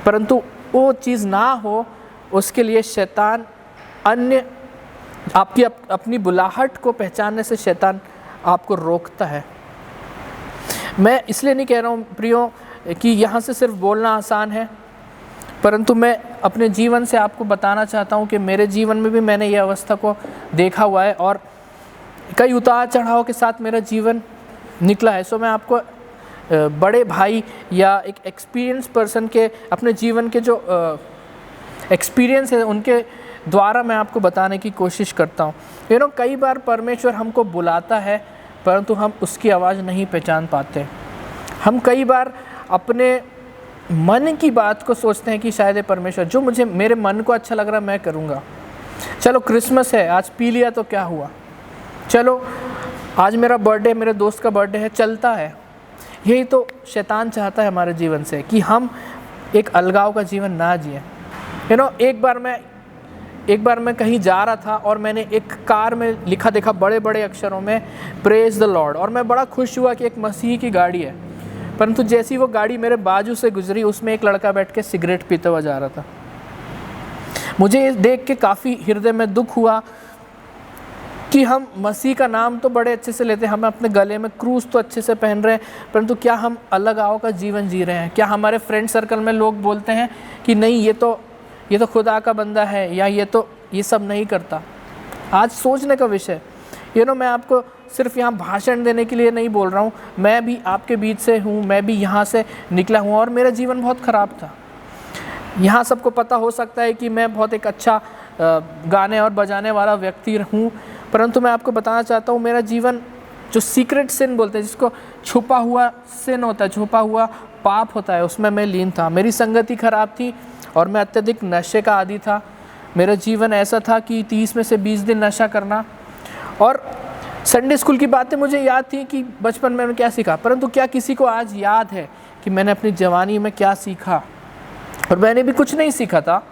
परंतु वो चीज़ ना हो उसके लिए शैतान आपकी अपनी बुलाहट को पहचानने से शैतान आपको रोकता है। मैं इसलिए नहीं कह रहा हूँ प्रियो कि यहाँ से सिर्फ बोलना आसान है, परंतु मैं अपने जीवन से आपको बताना चाहता हूँ कि मेरे जीवन में भी मैंने ये अवस्था को देखा हुआ है और कई उतार चढ़ाव के साथ मेरा जीवन निकला है। सो मैं आपको बड़े भाई या एक एक्सपीरियंस पर्सन के अपने जीवन के जो एक्सपीरियंस है उनके द्वारा मैं आपको बताने की कोशिश करता हूँ। कई बार परमेश्वर हमको बुलाता है परंतु हम उसकी आवाज़ नहीं पहचान पाते। हम कई बार अपने मन की बात को सोचते हैं कि शायद परमेश्वर जो मेरे मन को अच्छा लग रहा है मैं करूँगा। चलो क्रिसमस है, आज पी लिया तो क्या हुआ, चलो आज मेरा बर्थडे, मेरे दोस्त का बर्थडे है, चलता है। यही तो शैतान चाहता है हमारे जीवन से कि हम एक अलगाव का जीवन ना जिए। एक बार मैं कहीं जा रहा था और मैंने एक कार में लिखा देखा बड़े बड़े अक्षरों में प्रेज द लॉर्ड, और मैं बड़ा खुश हुआ कि एक मसीह की गाड़ी है। परंतु जैसी वो गाड़ी मेरे बाजू से गुजरी उसमें एक लड़का बैठ के सिगरेट पीते हुआ जा रहा था। मुझे ये देख के काफ़ी हृदय में दुख हुआ कि हम मसीह का नाम तो बड़े अच्छे से लेते हैं, हम अपने गले में क्रूस तो अच्छे से पहन रहे हैं, परंतु क्या हम अलग आओ का जीवन जी रहे हैं? क्या हमारे फ्रेंड सर्कल में लोग बोलते हैं कि नहीं ये तो खुदा का बंदा है या ये सब नहीं करता? आज सोचने का विषय। मैं आपको सिर्फ यहाँ भाषण देने के लिए नहीं बोल रहा हूँ, मैं भी आपके बीच से हूँ, मैं भी यहाँ से निकला हूँ और मेरा जीवन बहुत ख़राब था। यहाँ सबको पता हो सकता है कि मैं बहुत एक अच्छा गाने और बजाने वाला व्यक्ति हूँ, परंतु मैं आपको बताना चाहता हूँ मेरा जीवन जो सीक्रेट सिन बोलते हैं, जिसको छुपा हुआ सिन होता है, छुपा हुआ पाप होता है, उसमें मैं लीन था। मेरी संगति खराब थी और मैं अत्यधिक नशे का आदी था। मेरा जीवन ऐसा था कि 30 में से 20 दिन नशा करना। और संडे स्कूल की बातें मुझे याद थी कि बचपन में मैंने क्या सीखा, परंतु क्या किसी को आज याद है कि मैंने अपनी जवानी में क्या सीखा? और मैंने भी कुछ नहीं सीखा था।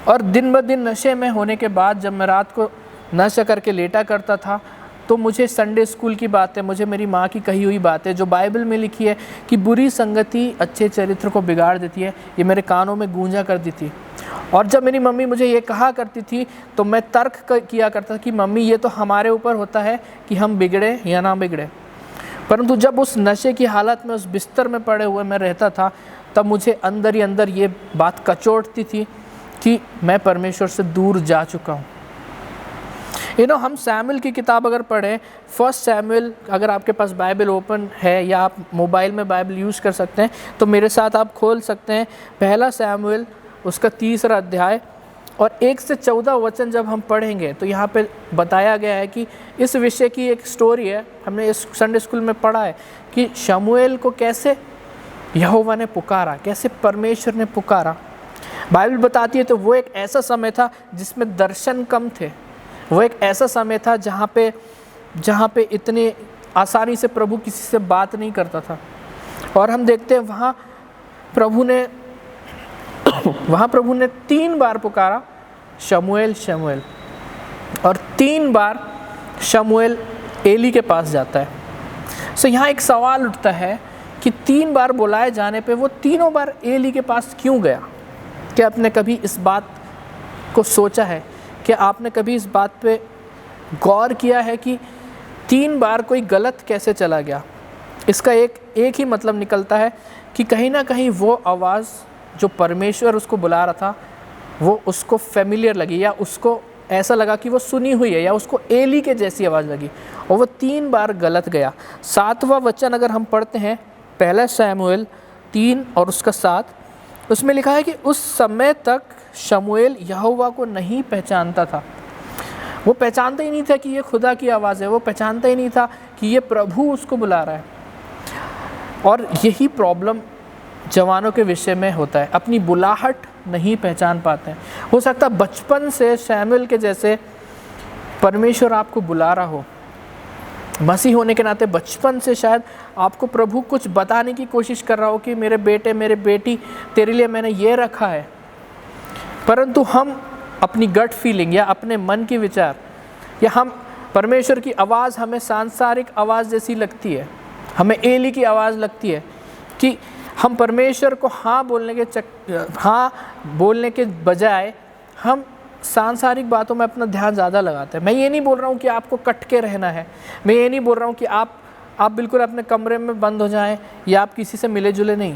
और दिन ब दिन नशे में होने के बाद जब मैं रात को नशा करके लेटा करता था तो मुझे संडे स्कूल की बातें, मुझे मेरी माँ की कही हुई बातें जो बाइबल में लिखी है कि बुरी संगति अच्छे चरित्र को बिगाड़ देती है, ये मेरे कानों में गूंजा करती थी। और जब मेरी मम्मी मुझे ये कहा करती थी तो मैं तर्क किया करता था कि मम्मी ये तो हमारे ऊपर होता है कि हम बिगड़े या ना बिगड़े। परंतु जब उस नशे की हालत में उस बिस्तर में पड़े हुए मैं रहता था तब मुझे अंदर ही अंदर ये बात कचोटती थी कि मैं परमेश्वर से दूर जा चुका हूँ। हम सैमुएल की किताब अगर पढ़ें, फर्स्ट सैमुएल, अगर आपके पास बाइबल ओपन है या आप मोबाइल में बाइबल यूज़ कर सकते हैं तो मेरे साथ आप खोल सकते हैं पहला सैमुएल उसका 3 अध्याय और 1 से 14 वचन जब हम पढ़ेंगे तो यहाँ पे बताया गया है कि इस विषय की एक स्टोरी है। हमने इस संडे स्कूल में पढ़ा है कि शमूएल को कैसे यहोवा ने पुकारा, कैसे परमेश्वर ने पुकारा। बाइबल बताती है तो वो एक ऐसा समय था जिसमें दर्शन कम थे, वो एक ऐसा समय था जहाँ पे इतने आसानी से प्रभु किसी से बात नहीं करता था। और हम देखते हैं वहाँ प्रभु ने 3 बार पुकारा शमूएल शमूएल, और 3 बार शमूएल एली के पास जाता है। सो यहाँ एक सवाल उठता है कि 3 बार बुलाए जाने पे वो तीनों बार एली के पास क्यों गया? क्या आपने कभी इस बात को सोचा है? क्या आपने कभी इस बात पे गौर किया है कि 3 बार कोई गलत कैसे चला गया? इसका एक ही मतलब निकलता है कि कहीं ना कहीं वो आवाज़ जो परमेश्वर उसको बुला रहा था वो उसको फेमिलियर लगी, या उसको ऐसा लगा कि वो सुनी हुई है, या उसको एली के जैसी आवाज़ लगी और वो 3 बार गलत गया। 7वां वचन अगर हम पढ़ते हैं पहला सैमुएल 3 और उसका 7, उसमें लिखा है कि उस समय तक शमूएल यहोवा को नहीं पहचानता था। वो पहचानता ही नहीं था कि ये खुदा की आवाज़ है, वो पहचानता ही नहीं था कि ये प्रभु उसको बुला रहा है। और यही प्रॉब्लम जवानों के विषय में होता है, अपनी बुलाहट नहीं पहचान पाते हैं। हो सकता है बचपन से शमूएल के जैसे परमेश्वर आपको बुला रहा हो, मसीह होने के नाते बचपन से शायद आपको प्रभु कुछ बताने की कोशिश कर रहा हो कि मेरे बेटे मेरे बेटी तेरे लिए मैंने ये रखा है, परंतु हम अपनी गट फीलिंग या अपने मन की विचार या हम परमेश्वर की आवाज़ हमें सांसारिक आवाज़ जैसी लगती है, हमें एली की आवाज़ लगती है कि हम परमेश्वर को हाँ बोलने के बजाय हम सांसारिक बातों में अपना ध्यान ज़्यादा लगाते हैं। मैं ये नहीं बोल रहा हूँ कि आपको कट के रहना है, मैं ये नहीं बोल रहा हूँ कि आप बिल्कुल अपने कमरे में बंद हो जाएं या आप किसी से मिले जुले नहीं।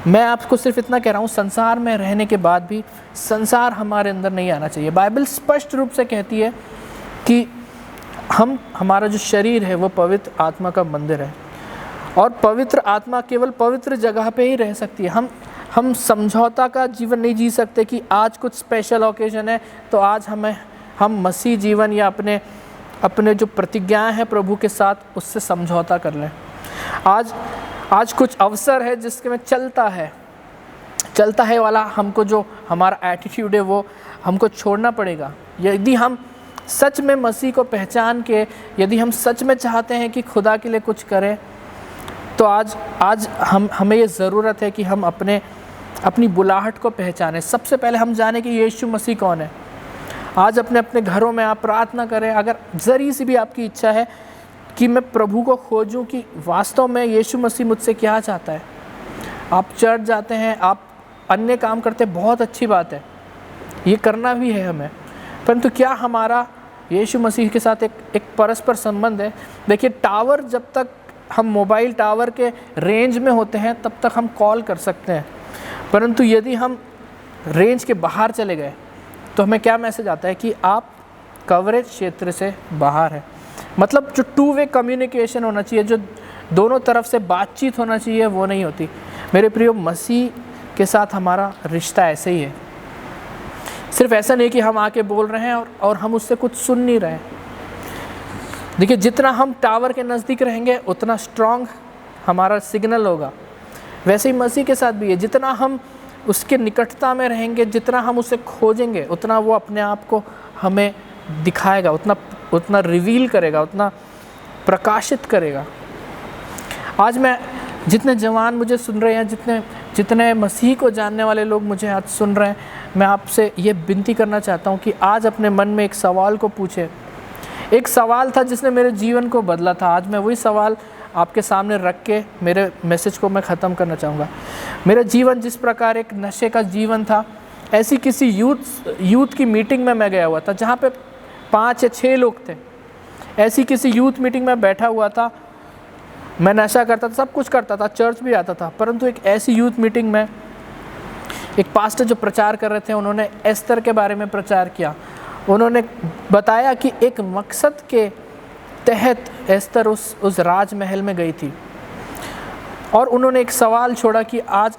मैं आपको सिर्फ इतना कह रहा हूँ, संसार में रहने के बाद भी संसार हमारे अंदर नहीं आना चाहिए। बाइबल स्पष्ट रूप से कहती है कि हमारा जो शरीर है वो पवित्र आत्मा का मंदिर है और पवित्र आत्मा केवल पवित्र जगह पे ही रह सकती है। हम समझौता का जीवन नहीं जी सकते कि आज कुछ स्पेशल ओकेजन है तो आज हम मसीह जीवन या अपने जो प्रतिज्ञाएं हैं प्रभु के साथ उससे समझौता कर लें। आज कुछ अवसर है जिसके में चलता है वाला हमको जो हमारा एटीट्यूड है वो हमको छोड़ना पड़ेगा। यदि हम सच में मसीह को पहचान के, यदि हम सच में चाहते हैं कि खुदा के लिए कुछ करें, तो आज हमें ये ज़रूरत है कि हम अपनी बुलाहट को पहचानें। सबसे पहले हम जाने कि यीशु मसीह कौन है। आज अपने घरों में आप प्रार्थना करें, अगर ज़री सी भी आपकी इच्छा है कि मैं प्रभु को खोजूं कि वास्तव में यीशु मसीह मुझसे क्या चाहता है। आप चर्च जाते हैं, आप अन्य काम करते हैं, बहुत अच्छी बात है, ये करना भी है हमें, परंतु क्या हमारा यीशु मसीह के साथ एक परस्पर संबंध है? देखिए, टावर, जब तक हम मोबाइल टावर के रेंज में होते हैं तब तक हम कॉल कर सकते हैं, परंतु यदि हम रेंज के बाहर चले गए तो हमें क्या मैसेज आता है कि आप कवरेज क्षेत्र से बाहर है। मतलब जो 2 वे कम्युनिकेशन होना चाहिए, जो दोनों तरफ से बातचीत होना चाहिए, वो नहीं होती। मेरे प्रियो, मसीह के साथ हमारा रिश्ता ऐसे ही है। सिर्फ ऐसा नहीं कि हम आके बोल रहे हैं और हम उससे कुछ सुन नहीं रहे हैं। देखिए, जितना हम टावर के नज़दीक रहेंगे उतना स्ट्रॉन्ग हमारा सिग्नल होगा। वैसे ही मसीह के साथ भी है, जितना हम उसके निकटता में रहेंगे, जितना हम उसे खोजेंगे, उतना वो अपने आप को हमें दिखाएगा, उतना रिवील करेगा, उतना प्रकाशित करेगा। आज मैं जितने जवान मुझे सुन रहे हैं, जितने मसीह को जानने वाले लोग मुझे आज सुन रहे हैं, मैं आपसे ये विनती करना चाहता हूँ कि आज अपने मन में एक सवाल को पूछे। एक सवाल था जिसने मेरे जीवन को बदला था। आज मैं वही सवाल आपके सामने रख के मेरे मैसेज को मैं ख़त्म करना चाहूँगा। मेरा जीवन जिस प्रकार एक नशे का जीवन था, ऐसी किसी यूथ की मीटिंग में मैं गया हुआ था जहाँ पे 5 या 6 लोग थे। ऐसी किसी यूथ मीटिंग में बैठा हुआ था, मैं नशा करता था, सब कुछ करता था, चर्च भी आता था, परंतु एक ऐसी यूथ मीटिंग में एक पास्टर जो प्रचार कर रहे थे, उन्होंने एस्तर के बारे में प्रचार किया उन्होंने बताया कि एक मकसद के तहत एस्तर उस राजमहल में गई थी, और उन्होंने एक सवाल छोड़ा कि आज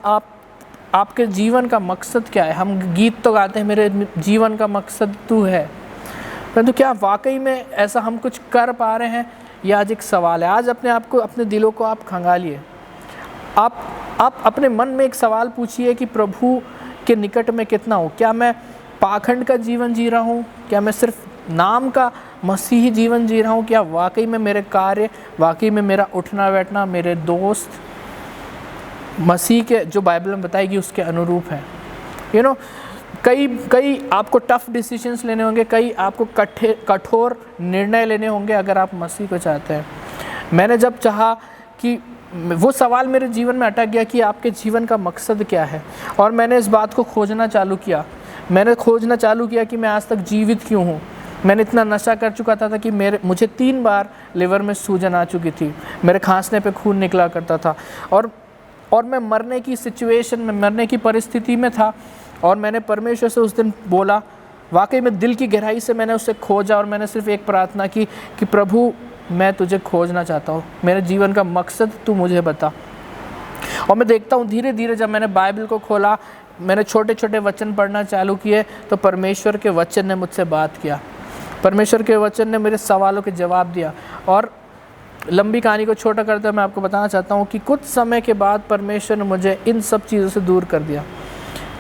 आपके जीवन का मकसद क्या है। हम गीत तो गाते हैं, मेरे जीवन का मकसद तू है, परंतु क्या वाकई में ऐसा हम कुछ कर पा रहे हैं? यह आज एक सवाल है। आज अपने आप को, अपने दिलों को आप खंगालिए। आप अपने मन में एक सवाल पूछिए कि प्रभु के निकट में कितना हूँ? क्या मैं पाखंड का जीवन जी रहा हूँ? क्या मैं सिर्फ नाम का मसीही जीवन जी रहा हूँ? क्या वाकई में मेरे कार्य, वाकई में मेरा उठना बैठना, मेरे दोस्त मसीह के जो बाइबल में बताएगी उसके अनुरूप है? कई आपको टफ डिसीजंस लेने होंगे, कई आपको कठोर निर्णय लेने होंगे अगर आप मसीह को चाहते हैं। मैंने जब चाहा कि वो सवाल मेरे जीवन में अटक गया कि आपके जीवन का मकसद क्या है, और मैंने इस बात को खोजना चालू किया। मैंने खोजना चालू किया कि मैं आज तक जीवित क्यों हूँ। मैंने इतना नशा कर चुका था कि मुझे 3 बार लिवर में सूजन आ चुकी थी, मेरे खांसने पे खून निकला करता था, और मैं मरने की सिचुएशन में, मरने की परिस्थिति में था। और मैंने परमेश्वर से उस दिन बोला, वाकई में दिल की गहराई से मैंने उसे खोजा, और मैंने सिर्फ एक प्रार्थना की कि प्रभु मैं तुझे खोजना चाहता हूँ, मेरे जीवन का मकसद तू मुझे बता। और मैं देखता हूँ धीरे धीरे जब मैंने बाइबल को खोला, मैंने छोटे छोटे वचन पढ़ना चालू किए, तो परमेश्वर के वचन ने मुझसे बात किया। परमेश्वर के वचन ने मेरे सवालों के जवाब दिया। और लंबी कहानी को छोटा करते हुए मैं आपको बताना चाहता हूँ कि कुछ समय के बाद परमेश्वर ने मुझे इन सब चीज़ों से दूर कर दिया।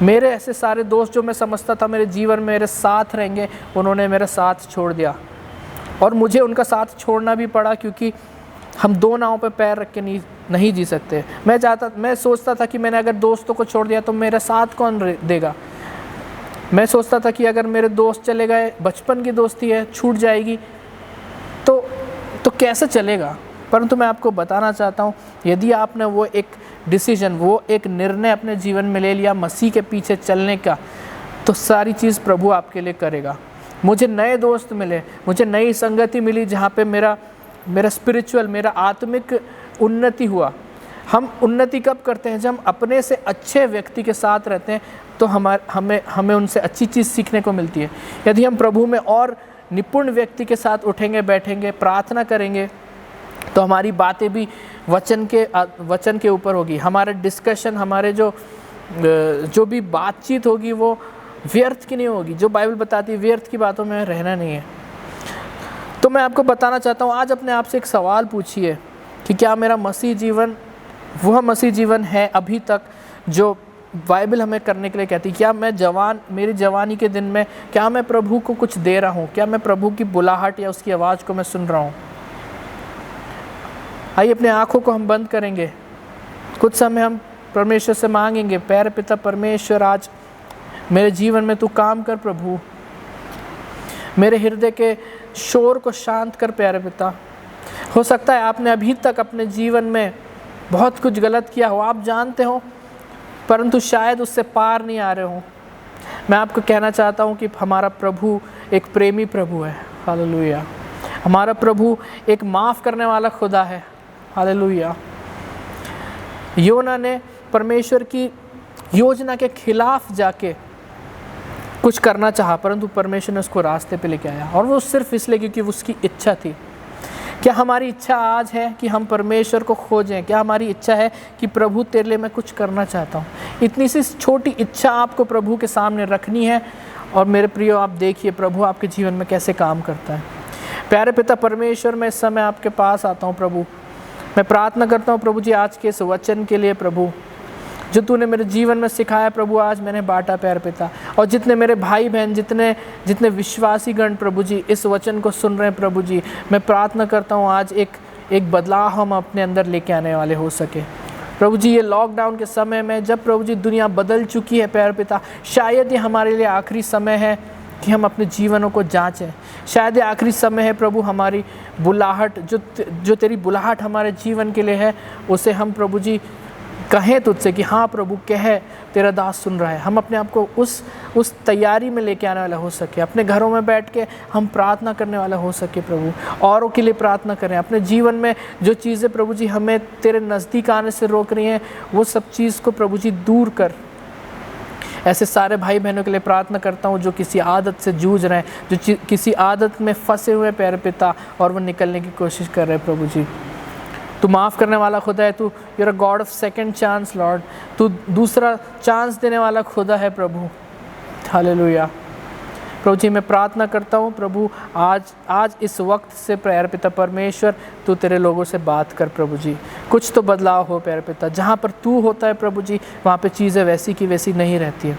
मेरे ऐसे सारे दोस्त जो मैं समझता था मेरे जीवन में मेरे साथ रहेंगे, उन्होंने मेरा साथ छोड़ दिया, और मुझे उनका साथ छोड़ना भी पड़ा, क्योंकि हम 2 नाव पे पैर रख के नहीं जी सकते। मैं सोचता था कि मैंने अगर दोस्तों को छोड़ दिया तो मेरा साथ कौन देगा। मैं सोचता था कि अगर मेरे दोस्त चले गए, बचपन की दोस्ती है, छूट जाएगी तो कैसे चलेगा। परंतु मैं आपको बताना चाहता हूँ, यदि आपने वो एक डिसीजन, वो एक निर्णय अपने जीवन में ले लिया मसीह के पीछे चलने का, तो सारी चीज़ प्रभु आपके लिए करेगा। मुझे नए दोस्त मिले, मुझे नई संगति मिली, जहाँ पे मेरा स्पिरिचुअल, मेरा आत्मिक उन्नति हुआ। हम उन्नति कब करते हैं? जब हम अपने से अच्छे व्यक्ति के साथ रहते हैं, तो हमें उनसे अच्छी चीज़ सीखने को मिलती है। यदि हम प्रभु में और निपुण व्यक्ति के साथ उठेंगे, बैठेंगे, प्रार्थना करेंगे, तो हमारी बातें भी वचन के ऊपर होगी। हमारे डिस्कशन, हमारे जो भी बातचीत होगी वो व्यर्थ की नहीं होगी। जो बाइबल बताती है व्यर्थ की बातों में रहना नहीं है। तो मैं आपको बताना चाहता हूँ, आज अपने आप से एक सवाल पूछिए कि क्या मेरा मसीह जीवन वह मसीह जीवन है अभी तक जो बाइबल हमें करने के लिए कहती है? क्या मैं मेरी जवानी के दिन में क्या मैं प्रभु को कुछ दे रहा हूँ? क्या मैं प्रभु की बुलाहट या उसकी आवाज़ को मैं सुन रहा हूँ? आइए अपने आँखों को हम बंद करेंगे, कुछ समय हम परमेश्वर से मांगेंगे, प्यारे पिता परमेश्वर, आज मेरे जीवन में तू काम कर प्रभु, मेरे हृदय के शोर को शांत कर प्यारे पिता। हो सकता है आपने अभी तक अपने जीवन में बहुत कुछ गलत किया हो, आप जानते हो, परंतु शायद उससे पार नहीं आ रहे हो। मैं आपको कहना चाहता हूँ कि हमारा प्रभु एक प्रेमी प्रभु है, हालेलुया। हमारा प्रभु एक माफ़ करने वाला खुदा है, हालेलुया। योना ने परमेश्वर की योजना के खिलाफ जाके कुछ करना चाहा, परंतु परमेश्वर ने उसको रास्ते पे लेके आया, और वो सिर्फ इसलिए क्योंकि उसकी इच्छा थी। क्या हमारी इच्छा आज है कि हम परमेश्वर को खोजें? क्या हमारी इच्छा है कि प्रभु तेरे लिए मैं कुछ करना चाहता हूँ? इतनी सी छोटी इच्छा आपको प्रभु के सामने रखनी है, और मेरे प्रियो आप देखिए प्रभु आपके जीवन में कैसे काम करता है। प्यारे पिता परमेश्वर, मैं इस समय आपके पास आता हूँ प्रभु। मैं प्रार्थना करता हूँ प्रभु जी आज के इस वचन के लिए प्रभु, जो तूने मेरे जीवन में सिखाया प्रभु, आज मैंने बांटा प्यारे पिता। और जितने मेरे भाई बहन, जितने विश्वासी गण प्रभु जी इस वचन को सुन रहे हैं प्रभु जी, मैं प्रार्थना करता हूँ आज एक बदलाव हम अपने अंदर लेके आने वाले हो सके प्रभु जी। ये लॉकडाउन के समय में जब प्रभु जी दुनिया बदल चुकी है प्यारे पिता, शायद ये हमारे लिए आखिरी समय है कि हम अपने जीवनों को जांचें। शायद ये आखिरी समय है प्रभु, हमारी बुलाहट जो तेरी बुलाहट हमारे जीवन के लिए है, उसे हम प्रभु जी कहें तुझसे कि हाँ प्रभु कह, तेरा दास सुन रहा है। हम अपने आप को उस तैयारी में लेके आने वाला हो सके, अपने घरों में बैठ के हम प्रार्थना करने वाला हो सके प्रभु, औरों के लिए प्रार्थना करें। अपने जीवन में जो चीज़ें प्रभु जी हमें तेरे नज़दीक आने से रोक रही हैं, वो सब चीज़ को प्रभु जी दूर कर। ऐसे सारे भाई बहनों के लिए प्रार्थना करता हूँ जो किसी आदत से जूझ रहे हैं, जो किसी आदत में फंसे हुए प्यारे पिता और वो निकलने की कोशिश कर रहे हैं। प्रभु जी तू माफ़ करने वाला खुदा है, तू you're a God of second chance Lord, तू दूसरा चांस देने वाला खुदा है प्रभु। हालेलुया। प्रभु जी मैं प्रार्थना करता हूँ प्रभु, आज इस वक्त से प्यारे पिता परमेश्वर तू तेरे लोगों से बात कर प्रभु जी, कुछ तो बदलाव हो प्यारे पिता। जहाँ पर तू होता है प्रभु जी वहाँ पे चीज़ें वैसी की वैसी नहीं रहती है।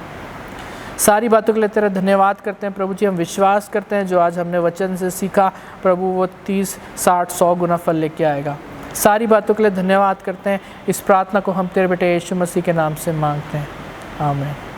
सारी बातों के लिए तेरा धन्यवाद करते हैं प्रभु जी। हम विश्वास करते हैं जो आज हमने वचन से सीखा प्रभु वो 30, 60, 100 गुना फल लेके आएगा। सारी बातों के लिए धन्यवाद करते हैं। इस प्रार्थना को हम तेरे बेटे यीशु मसीह के नाम से मांगते हैं, आमीन।